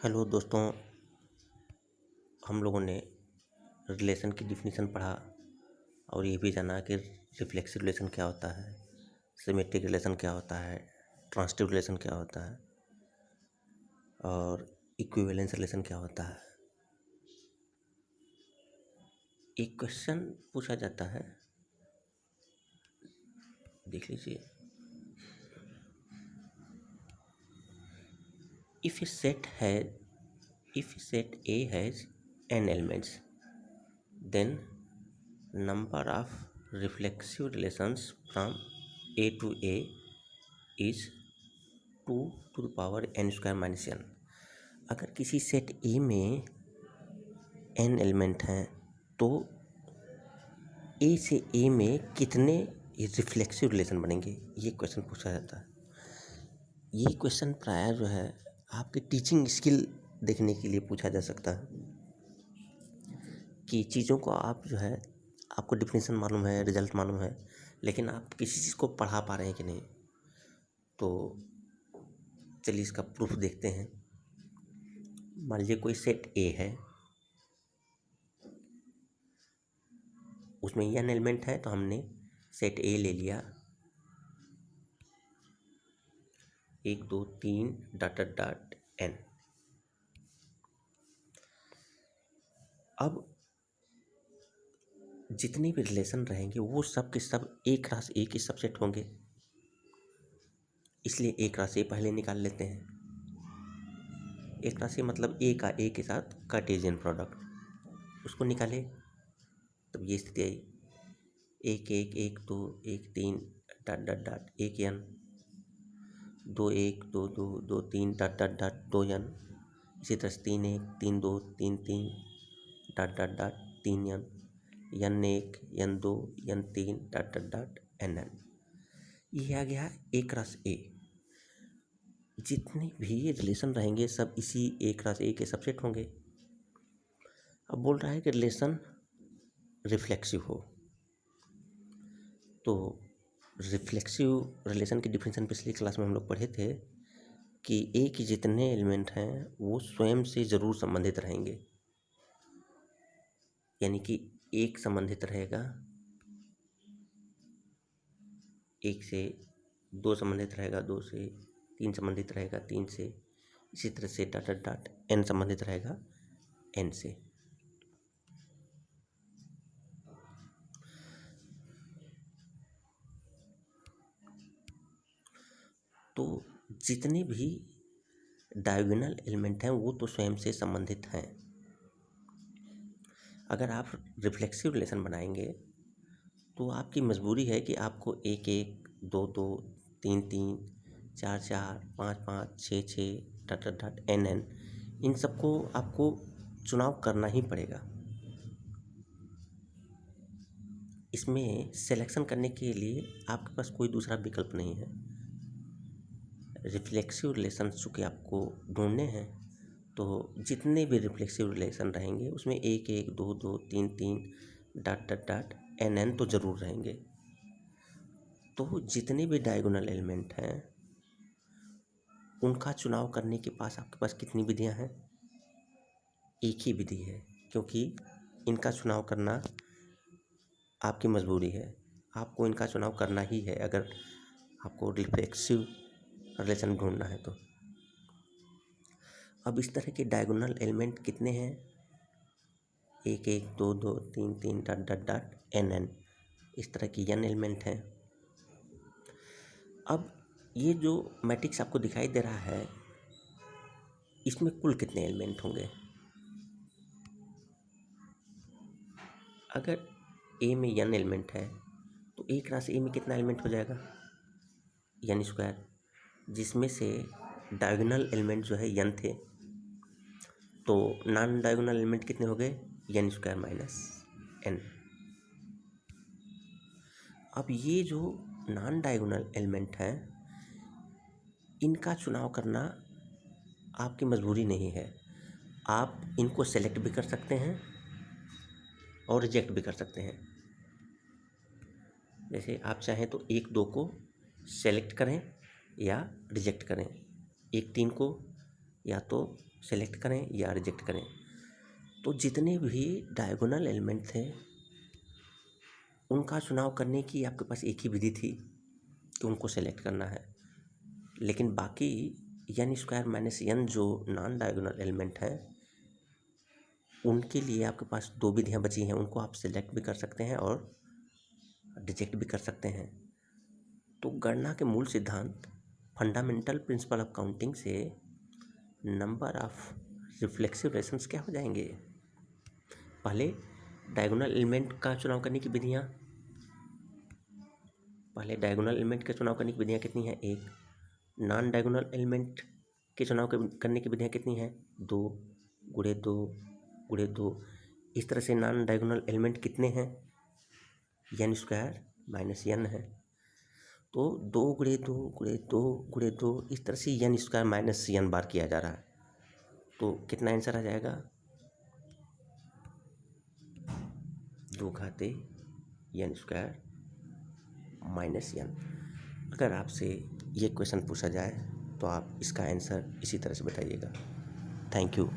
Hello दोस्तों, हम लोगों ने रिलेशन की डिफिनीशन पढ़ा और ये भी जाना कि रिफ्लेक्सिव रिलेशन क्या होता है, सिमेट्रिक रिलेशन क्या होता है, ट्रांजिटिव रिलेशन क्या होता है और इक्विवेलेंस रिलेशन क्या होता है। एक क्वेश्चन पूछा जाता है, देख लीजिए। If set A has n elements, then number of reflexive relations from A to A is 2 to the power n square minus n। अगर किसी सेट ए में n एलिमेंट हैं तो ए से ए में कितने रिफ्लेक्सिव रिलेशन बनेंगे, ये क्वेश्चन पूछा जाता है। ये क्वेश्चन प्राय जो है आपकी टीचिंग स्किल देखने के लिए पूछा जा सकता है कि चीज़ों को आप जो है आपको डिफिनीशन मालूम है, रिजल्ट मालूम है, लेकिन आप किसी चीज़ को पढ़ा पा रहे हैं कि नहीं। तो चलिए इसका प्रूफ देखते हैं। मान लीजिए कोई सेट ए है, उसमें n एलिमेंट है, तो हमने सेट ए ले लिया, 1 2 3 डॉट डॉट डॉट n। अब जितने भी रिलेशन रहेंगे वो सब के सब एक क्रॉस ए के सबसेट होंगे, इसलिए एक क्रॉस ए पहले निकाल लेते हैं। एक क्रॉस ए मतलब ए का ए के साथ कार्टेशियन प्रोडक्ट, उसको निकाले तब ये स्थिति आई, 1 1 1 2 1 3 dot dot dot 1 n, 2 1 2 2 2 3 dot dot dot 2 n, इसी तरह से 3 1 3 2 3 3 dot dot dot 3 n, n 1 n 2 n 3 dot dot dot n n। ये आ गया ए क्रॉस ए। जितने भी रिलेशन रहेंगे सब इसी ए क्रॉस ए के सबसेट होंगे। अब बोल रहा है कि रिलेशन रिफ्लेक्सिव हो, तो रिफ्लेक्सिव रिलेशन की डिफिनीशन पिछली क्लास में हम लोग पढ़े थे कि ए के जितने एलिमेंट हैं वो स्वयं से ज़रूर संबंधित रहेंगे, यानी कि एक संबंधित रहेगा, एक से दो संबंधित रहेगा, दो से तीन संबंधित रहेगा, तीन से, इसी तरह से डॉट डॉट डॉट एन संबंधित रहेगा एन से। तो जितने भी डायगोनल एलिमेंट हैं वो तो स्वयं से संबंधित हैं। अगर आप रिफ्लेक्सिव रिलेशन बनाएंगे तो आपकी मजबूरी है कि आपको 1 1 2 2 3 3 4 4 5 5 6 6 dot dot dot n n, इन सबको आपको चुनाव करना ही पड़ेगा। इसमें सिलेक्शन करने के लिए आपके पास कोई दूसरा विकल्प नहीं है। रिफ्लेक्सिव रिलेशन चूँकि आपको ढूंढने हैं, तो जितने भी रिफ्लेक्सिव रिलेशन रहेंगे उसमें 1 1 2 2 3 3 dot dot dot n n तो ज़रूर रहेंगे। तो जितने भी डायगोनल एलिमेंट हैं उनका चुनाव करने के पास आपके पास कितनी विधियां हैं? एक ही विधि है, क्योंकि इनका चुनाव करना आपकी मजबूरी है, आपको इनका चुनाव करना ही है अगर आपको रिफ्लेक्सिव रिलेशन ढूंढना है तो। अब इस तरह के डायगोनल एलिमेंट कितने हैं? 1 1 2 2 3 3 dot dot dot n n, इस तरह की n एलिमेंट हैं। अब ये जो मैट्रिक्स आपको दिखाई दे रहा है इसमें कुल कितने एलिमेंट होंगे? अगर ए में n एलिमेंट है तो एक क्रॉस ए में कितना एलिमेंट हो जाएगा? n स्क्वायर, जिसमें से डायगोनल एलिमेंट जो है n थे, तो नॉन डायगोनल एलिमेंट कितने हो गए? n square minus n। अब ये जो नॉन डायगोनल एलिमेंट हैं इनका चुनाव करना आपकी मजबूरी नहीं है, आप इनको सेलेक्ट भी कर सकते हैं और रिजेक्ट भी कर सकते हैं। जैसे आप चाहें तो 1 2 को सेलेक्ट करें या रिजेक्ट करें, 1 3 को या तो सेलेक्ट करें या रिजेक्ट करें। तो जितने भी डायगोनल एलिमेंट थे उनका चुनाव करने की आपके पास एक ही विधि थी कि उनको सेलेक्ट करना है, लेकिन बाकी n स्क्वायर माइनस n जो नॉन डायगोनल एलिमेंट हैं उनके लिए आपके पास दो विधियां बची हैं, उनको आप सेलेक्ट भी कर सकते हैं और रिजेक्ट भी कर सकते हैं। तो गणना के मूल सिद्धांत फंडामेंटल प्रिंसिपल ऑफ काउंटिंग से नंबर ऑफ रिफ्लेक्सिव रेशंस क्या हो जाएंगे। पहले डायगोनल एलिमेंट का चुनाव करने की विधियां कितनी हैं? एक। नॉन डायगोनल एलिमेंट के चुनाव करने की विधियां कितनी हैं? दो गुणे दो गुणे दो। इस तरह से नॉन डायगोनल एलिमेंट कितने हैं? n स्क्वायर माइनस n है। तो दो गुणे दो गुणे दो गुणे दो, इस तरह से n स्क्वायर माइनस n बार किया जा रहा है। तो कितना आंसर आ जाएगा? 2 घाते n स्क्वायर माइनस n। अगर आपसे ये क्वेश्चन पूछा जाए तो आप इसका आंसर इसी तरह से बताइएगा। Thank you.